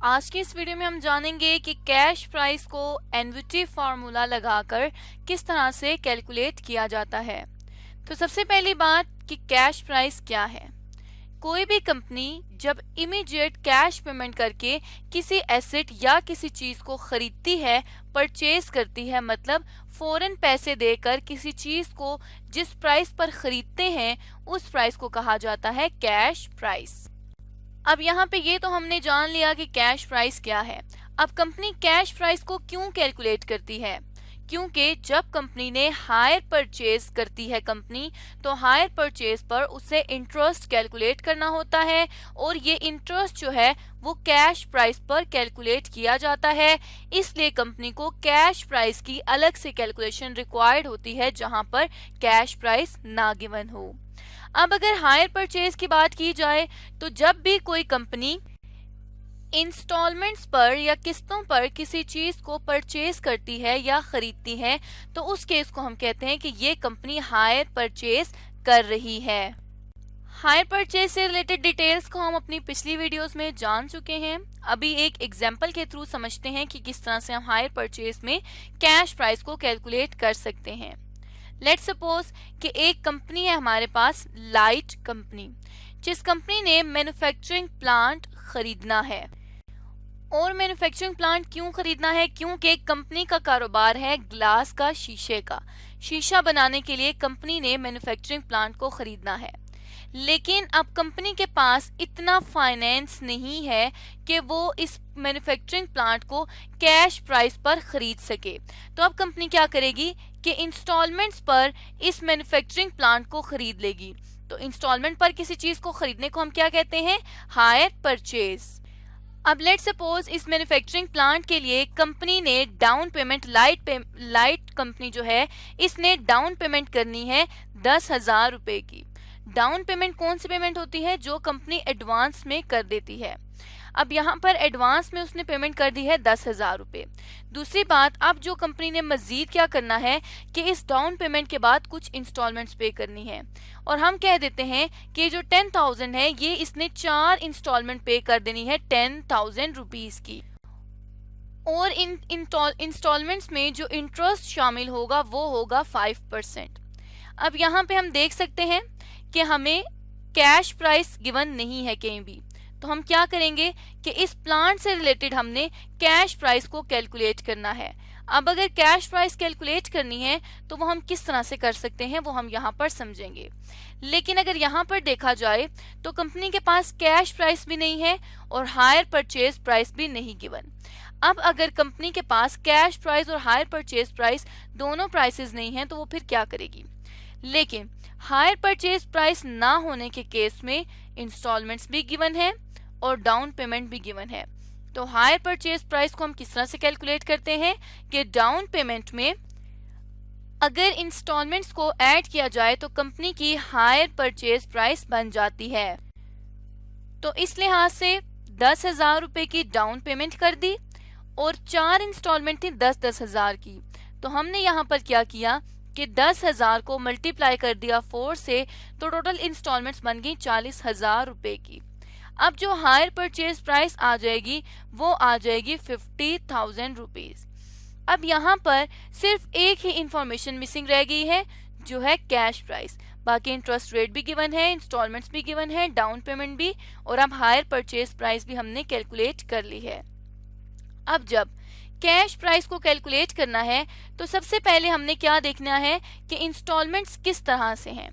आज की इस वीडियो में हम जानेंगे कि कैश प्राइस को एनविटी फार्मूला लगाकर किस तरह से कैलकुलेट किया जाता है। तो सबसे पहली बात कि कैश प्राइस क्या है। कोई भी कंपनी जब इमीडिएट कैश पेमेंट करके किसी एसेट या किसी चीज को खरीदती है, परचेज करती है, मतलब फौरन पैसे देकर किसी चीज को जिस प्राइस पर खरीदते हैं उस प्राइस को कहा जाता है कैश प्राइस। अब यहाँ पे ये तो हमने जान लिया कि कैश प्राइस क्या है। अब कंपनी कैश प्राइस को क्यों कैलकुलेट करती है? क्योंकि जब कंपनी ने हायर परचेज करती है कंपनी, तो हायर परचेज पर उसे इंटरेस्ट कैलकुलेट करना होता है और ये इंटरेस्ट जो है वो कैश प्राइस पर कैलकुलेट किया जाता है। इसलिए कंपनी को कैश प्राइस की अलग से कैलकुलेशन रिक्वायर्ड होती है जहां पर कैश प्राइस ना गिवन हो। अब अगर हायर परचेज की बात की जाए तो जब भी कोई कंपनी इंस्टॉलमेंट्स पर या किस्तों पर किसी चीज को परचेज करती है या खरीदती है, तो उस केस को हम कहते हैं कि ये कंपनी हायर परचेज कर रही है। हायर परचेज से रिलेटेड डिटेल्स को हम अपनी पिछली वीडियोस में जान चुके हैं। अभी एक एग्जांपल के थ्रू समझते हैं कि किस तरह से हम हायर परचेज में कैश प्राइस को कैलकुलेट कर सकते हैं। लेट्स सपोज कि एक कंपनी है हमारे पास, लाइट कंपनी, जिस कंपनी ने मैन्युफैक्चरिंग प्लांट खरीदना है। और मैन्युफैक्चरिंग प्लांट क्यों खरीदना है? क्योंकि कंपनी का कारोबार है ग्लास का, शीशे का। शीशा बनाने के लिए कंपनी ने मैन्युफैक्चरिंग प्लांट को खरीदना है, लेकिन अब कंपनी के पास इतना फाइनेंस नहीं है कि वो इस मैन्युफैक्चरिंग प्लांट को कैश प्राइस पर खरीद सके। तो अब कंपनी क्या करेगी कि इंस्टॉलमेंट्स पर इस मैन्युफैक्चरिंग प्लांट को खरीद लेगी। तो इंस्टॉलमेंट पर किसी चीज को खरीदने को हम क्या कहते हैं? Hire purchase. अब लेट सपोज इस मैन्युफैक्चरिंग प्लांट के लिए कंपनी ने डाउन पेमेंट, लाइट कंपनी जो है इसने डाउन पेमेंट करनी है 10,000 रुपए की। डाउन पेमेंट कौन सी पेमेंट होती है? जो कंपनी एडवांस में कर देती है। अब यहाँ पर एडवांस में उसने पेमेंट कर दी है 10,000 रुपए। दूसरी बात, अब जो कंपनी ने मजीद क्या करना है कि इस डाउन पेमेंट के बाद कुछ इंस्टॉलमेंट्स पे करनी है, और हम कह देते हैं कि जो 10,000 है ये इसने 4 इंस्टॉलमेंट पे कर देनी है 10,000 रुपीज की। और इन इंस्टॉलमेंट्स में जो इंटरेस्ट शामिल होगा वो होगा 5%। अब यहाँ पे हम देख सकते हैं कि हमें कैश प्राइस गिवन नहीं है कहीं भी, तो हम क्या करेंगे कि इस प्लांट से रिलेटेड हमने कैश प्राइस को कैलकुलेट करना है। अब अगर कैश प्राइस कैलकुलेट करनी है तो वो हम किस तरह से कर सकते हैं वो हम यहाँ पर समझेंगे। लेकिन अगर यहाँ पर देखा जाए तो कंपनी के पास कैश प्राइस भी नहीं है और हायर परचेज प्राइस भी नहीं गिवन। अब अगर कंपनी के पास कैश प्राइस और हायर परचेज प्राइस दोनों प्राइसेस नहीं है तो वो फिर क्या करेगी? लेकिन हायर परचेज प्राइस ना होने के केस में इंस्टॉलमेंट्स भी गिवन है और डाउन पेमेंट भी गिवन है। तो हायर परचेज प्राइस को हम किस तरह से कैलकुलेट करते हैं कि डाउन पेमेंट में अगर इंस्टॉलमेंट्स को ऐड किया जाए तो कंपनी की हायर परचेज प्राइस बन जाती है। तो इस लिहाज से 10,000 रुपए की डाउन पेमेंट कर दी और 4 इंस्टॉलमेंट थी 10,000 की। तो हमने यहाँ पर क्या किया कि 10,000 को मल्टीप्लाई कर दिया 4 से, तो टोटल इंस्टॉलमेंट्स बन गई 40,000 रुपए की। अब जो हायर परचेज प्राइस आ जाएगी वो आ जाएगी 50,000 रुपीज। अब यहाँ पर सिर्फ एक ही इंफॉर्मेशन मिसिंग रह गई है जो है कैश प्राइस। बाकी इंटरेस्ट रेट भी गिवन है, इंस्टॉलमेंट्स भी गिवन है, डाउन पेमेंट भी, और अब हायर परचेज प्राइस भी हमने कैलकुलेट कर ली है। अब जब कैश प्राइस को कैलकुलेट करना है तो सबसे पहले हमने क्या देखना है कि इंस्टॉलमेंट्स किस तरह से हैं।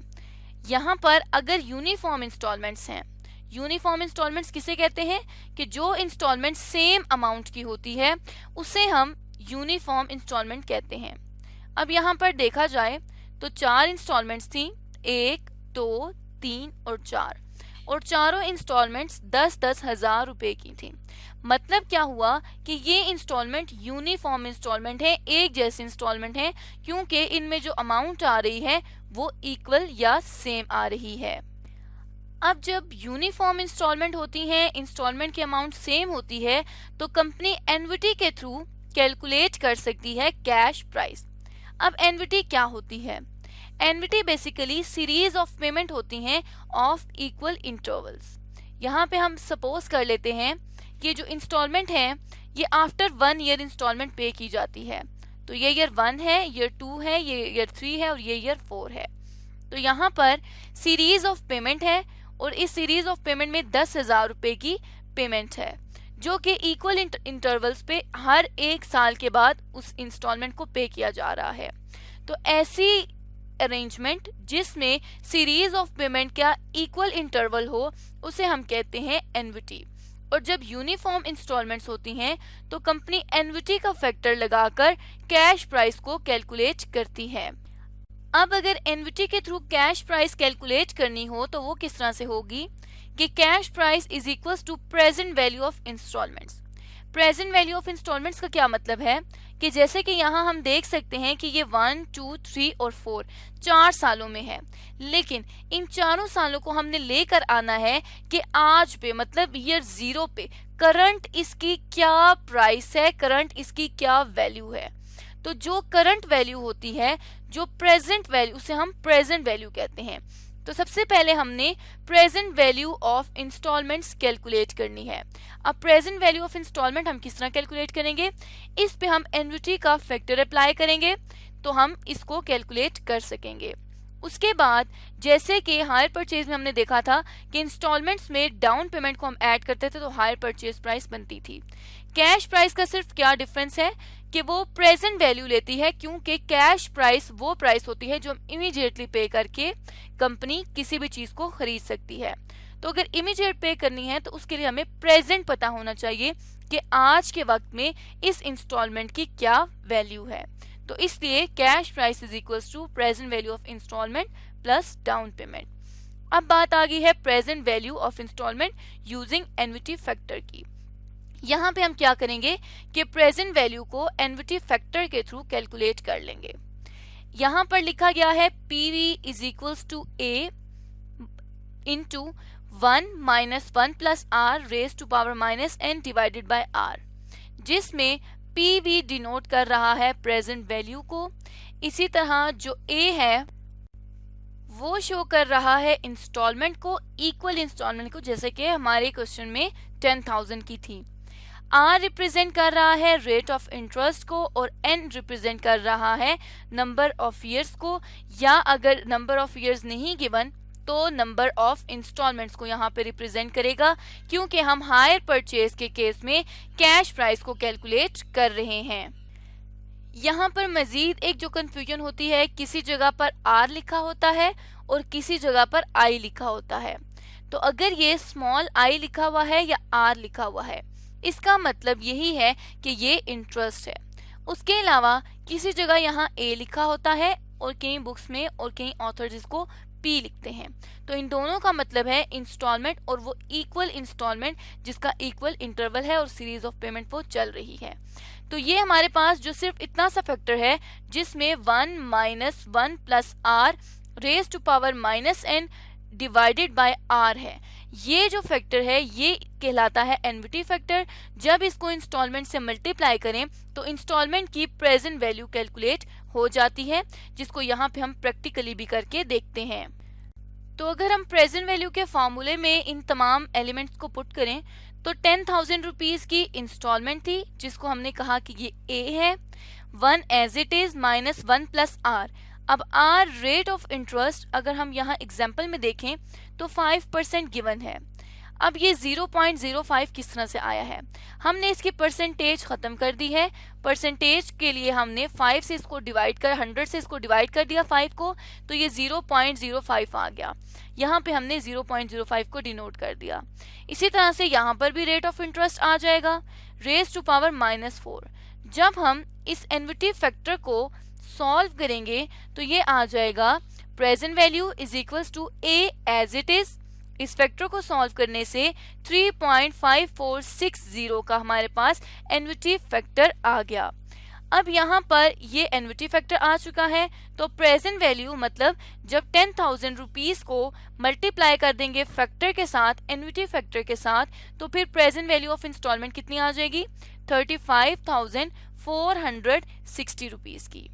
यहाँ पर अगर यूनिफॉर्म इंस्टॉलमेंट्स हैं, यूनिफॉर्म इंस्टॉलमेंट्स किसे कहते हैं? कि जो इंस्टॉलमेंट सेम अमाउंट की होती है उसे हम यूनिफॉर्म इंस्टॉलमेंट कहते हैं। अब यहाँ पर देखा जाए तो 4 इंस्टॉलमेंट्स थी, 1, 2, 3 और 4, और चारों इंस्टॉलमेंट्स 10,000 रुपए की थी। मतलब क्या हुआ कि ये इंस्टॉलमेंट यूनिफॉर्म इंस्टॉलमेंट है, एक जैसे इंस्टॉलमेंट है, क्योंकि इनमें जो अमाउंट आ रही है वो इक्वल या सेम आ रही है। अब जब यूनिफॉर्म इंस्टॉलमेंट होती हैं, इंस्टॉलमेंट की अमाउंट सेम होती है, तो कंपनी एनविटी के थ्रू कैलकुलेट कर सकती है कैश प्राइस। अब एनविटी क्या होती है? एनविटी बेसिकली सीरीज ऑफ पेमेंट होती हैं ऑफ इक्वल इंटरवल्स। यहाँ पे हम सपोज कर लेते हैं कि जो इंस्टॉलमेंट है ये आफ्टर 1 ईयर इंस्टॉलमेंट पे की जाती है। तो ये ईयर 1 है, ईयर 2 है, ये ईयर 3 है और ये ईयर 4 है। तो यहाँ पर सीरीज ऑफ पेमेंट है और इस सीरीज ऑफ पेमेंट में 10,000 रुपए की पेमेंट है जो कि इक्वल इंटरवल्स पे हर 1 साल के बाद उस इंस्टॉलमेंट को पे किया जा रहा है। तो ऐसी अरेंजमेंट जिसमें सीरीज ऑफ पेमेंट का इक्वल इंटरवल हो उसे हम कहते हैं एनविटी। और जब यूनिफॉर्म इंस्टॉलमेंट्स होती हैं तो कंपनी एनविटी का फैक्टर लगाकर कैश प्राइस को कैलकुलेट करती है। अब अगर एनविटी के थ्रू कैश प्राइस कैलकुलेट करनी हो तो वो किस तरह से होगी कि cash price is equals to present value of instalments. Present value of instalments का क्या मतलब है कि जैसे कि यहाँ हम देख सकते हैं कि ये 1, 2, 3 और 4 4 सालों में है, लेकिन इन चारों सालों को हमने लेकर आना है कि आज पे मतलब ईयर 0 पे करंट इसकी क्या प्राइस है, करंट इसकी क्या वैल्यू है। तो जो करंट वैल्यू होती है, जो प्रेजेंट वैल्यू, उसे हम प्रेजेंट वैल्यू कहते हैं। तो सबसे पहले हमने present value of instalments calculate करनी है। अब प्रेजेंट वैल्यू ऑफ इंस्टॉलमेंट हम किस तरह कैलकुलेट करेंगे, इस पे हम एन्युटी का फैक्टर अप्लाई करेंगे तो हम इसको कैलकुलेट कर सकेंगे। उसके बाद जैसे कि हायर परचेज में हमने देखा था कि इंस्टॉलमेंट्स में डाउन पेमेंट को हम ऐड करते थे तो हायर परचेज प्राइस बनती थी। कैश प्राइस का सिर्फ क्या डिफरेंस है कि वो प्रेजेंट वैल्यू लेती है, क्योंकि कैश प्राइस वो प्राइस होती है जो हम इमीडिएटली पे करके कंपनी किसी भी चीज को खरीद सकती है। तो अगर इमीडिएट पे करनी है तो उसके लिए हमें प्रेजेंट पता होना चाहिए कि आज के वक्त में इस इंस्टॉलमेंट की क्या वैल्यू है। तो इसलिए cash price is equals to present value of instalment plus down payment. अब बात आ गई है present value of instalment using annuity factor की। यहाँ पे हम क्या करेंगे कि प्रेजेंट वैल्यू को एन्युटी फैक्टर के थ्रू कैलकुलेट कर लेंगे। यहाँ पर लिखा गया है PV is equals to A into 1 minus 1 plus R raise to power minus n divided by R, जिसमें PV डिनोट कर रहा है प्रेजेंट वैल्यू को। इसी तरह जो A है वो शो कर रहा है इंस्टॉलमेंट को, इक्वल इंस्टॉलमेंट को, जैसे कि हमारे क्वेश्चन में 10,000 की थी। R रिप्रेजेंट कर रहा है रेट ऑफ इंटरेस्ट को और N रिप्रेजेंट कर रहा है नंबर ऑफ ईयर्स को, या अगर नंबर ऑफ ईयर्स नहीं गिवन तो नंबर ऑफ इंस्टॉलमेंट्स को यहाँ पे रिप्रेजेंट करेगा, क्योंकि हम हायर परचेज के केस में कैश प्राइस को कैलकुलेट कर रहे हैं। यहाँ पर मजीद एक जो कंफ्यूजन होती है, किसी जगह पर R लिखा होता है और किसी जगह पर I लिखा होता है। तो अगर ये स्मॉल I लिखा हुआ है या R लिखा हुआ है, इसका मतलब यही है कि ये इंटरेस्ट है। उसके अलावा किसी जगह यहाँ A लिखा होता है और कई बुक्स में और कई ऑथर्स इसको P लिखते हैं। तो इन दोनों का मतलब है इंस्टॉलमेंट और वो इक्वल इंस्टॉलमेंट जिसका इक्वल इंटरवल है और सीरीज ऑफ पेमेंट वो चल रही है। तो ये हमारे पास जो सिर्फ इतना सा फैक्टर है जिसमें 1 minus 1 plus R raise to power minus n divided by R है, ये जो फैक्टर है ये कहलाता है एन्युटी फैक्टर। जब इसको इंस्टॉलमेंट से मल्टीप्लाई करें तो इंस्टॉलमेंट की प्रेजेंट वैल्यू कैलकुलेट हो जाती है, जिसको यहाँ पे हम प्रैक्टिकली भी करके देखते हैं। तो अगर हम प्रेजेंट वैल्यू के फॉर्मूले में इन तमाम एलिमेंट्स को पुट करें तो 10,000 रुपीज की इंस्टॉलमेंट थी जिसको हमने कहा कि ये A है, 1 as it is minus 1 plus R। अब R रेट ऑफ इंटरेस्ट अगर हम यहाँ एग्जाम्पल में देखें तो 5% गिवन है। अब ये 0.05 किस तरह से आया है, हमने इसकी परसेंटेज खत्म कर दी है। परसेंटेज के लिए हमने 5 से इसको डिवाइड कर 100 से इसको डिवाइड कर दिया 5 को, तो ये 0.05 आ गया। यहाँ पे हमने 0.05 को डिनोट कर दिया। इसी तरह से यहाँ पर भी रेट ऑफ इंटरेस्ट आ जाएगा रेज टू पावर -4। जब हम इस एन्युटी फैक्टर को सॉल्व करेंगे तो ये आ जाएगा present value is equals to A as it is. इस फैक्टर को सॉल्व करने से 3.5460 का हमारे पास एन्युटी फैक्टर आ गया। अब यहाँ पर ये एन्युटी फैक्टर आ चुका है, तो प्रेजेंट वैल्यू मतलब जब 10,000 रुपीज को मल्टीप्लाई कर देंगे फैक्टर के साथ, एन्युटी फैक्टर के साथ, तो फिर प्रेजेंट वैल्यू ऑफ इंस्टॉलमेंट कितनी आ जाएगी 35,460 रुपीज की।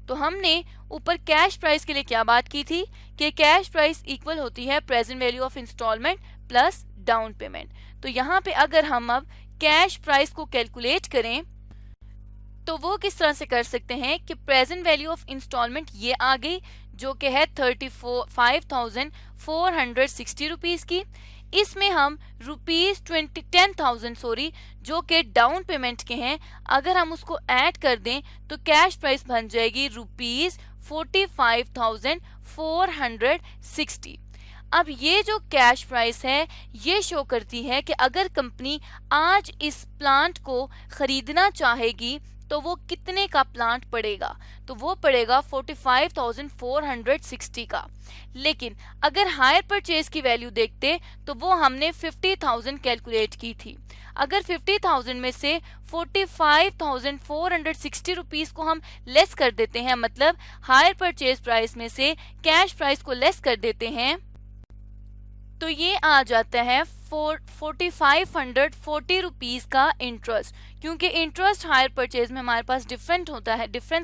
तो हमने ऊपर कैश प्राइस के लिए क्या बात की थी कि कैश प्राइस इक्वल होती है present value of instalment plus down payment. तो यहाँ पे अगर हम अब कैश प्राइस को कैलकुलेट करें तो वो किस तरह से कर सकते हैं कि प्रेजेंट वैल्यू ऑफ इंस्टॉलमेंट ये आ गई जो कि है 35,460 रुपीज की। इसमें हम ₹10,000 जो कि डाउन पेमेंट के हैं, अगर हम उसको ऐड कर दें तो कैश प्राइस बन जाएगी ₹45,460। अब ये जो कैश प्राइस है ये शो करती है कि अगर कंपनी आज इस प्लांट को खरीदना चाहेगी तो वो कितने का प्लांट पड़ेगा, तो वो पड़ेगा 45,460 का। लेकिन अगर हायर परचेज की वैल्यू देखते तो वो हमने 50,000 कैलकुलेट की थी। अगर 50,000 में से 45,460 रुपीज को हम लेस कर देते हैं, मतलब हायर परचेज प्राइस में से कैश प्राइस को लेस कर देते हैं, तो ये आ जाता है 4,540 रुपीज का इंटरेस्ट। क्योंकि इंटरेस्ट हायर परचेज में हमारे पास डिफरेंस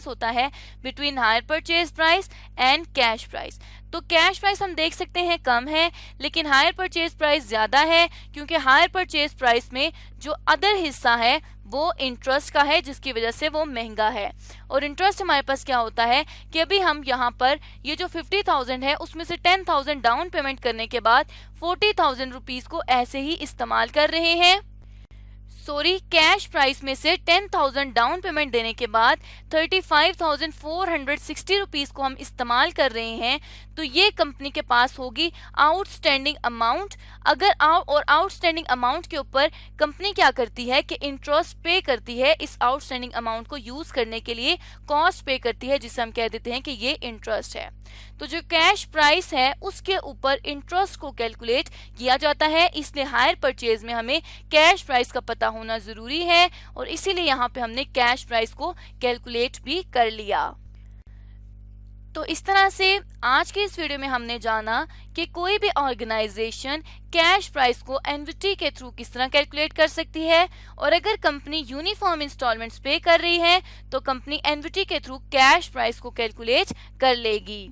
होता है between hire purchase price and cash price. तो कैश प्राइस हम देख सकते हैं कम है, लेकिन हायर परचेज प्राइस ज्यादा है, क्योंकि हायर परचेज प्राइस में जो अदर हिस्सा है वो इंटरेस्ट का है, जिसकी वजह से वो महंगा है। और इंटरेस्ट हमारे पास क्या होता है कि अभी हम यहाँ पर ये जो 50,000 है उसमें से 10,000 डाउन पेमेंट करने के बाद 40,000 रुपीज को ऐसे ही इस्तेमाल कर रहे हैं। कैश प्राइस में से 10,000 डाउन पेमेंट देने के बाद 35,460 रुपीज को हम इस्तेमाल कर रहे हैं। तो ये कंपनी के पास होगी आउटस्टैंडिंग अमाउंट। अगर आउटस्टैंडिंग अमाउंट के ऊपर कंपनी क्या करती है कि इंटरेस्ट पे करती है, इस आउटस्टैंडिंग अमाउंट को यूज करने के लिए कॉस्ट पे करती है, जिसे हम कह देते हैं कि ये इंटरेस्ट है। तो जो कैश प्राइस है उसके ऊपर इंटरेस्ट को कैलकुलेट किया जाता है, इसलिए हायर परचेज में हमें कैश प्राइस का पता होना जरूरी है और इसीलिए यहाँ पे हमने कैश प्राइस को कैलकुलेट भी कर लिया। तो इस तरह से आज के इस वीडियो में हमने जाना कि कोई भी ऑर्गेनाइजेशन कैश प्राइस को एनवीटी के थ्रू किस तरह कैलकुलेट कर सकती है, और अगर कंपनी यूनिफॉर्म इंस्टॉलमेंट्स पे कर रही है तो कंपनी एनवीटी के थ्रू कैश प्राइस को कैलकुलेट कर लेगी।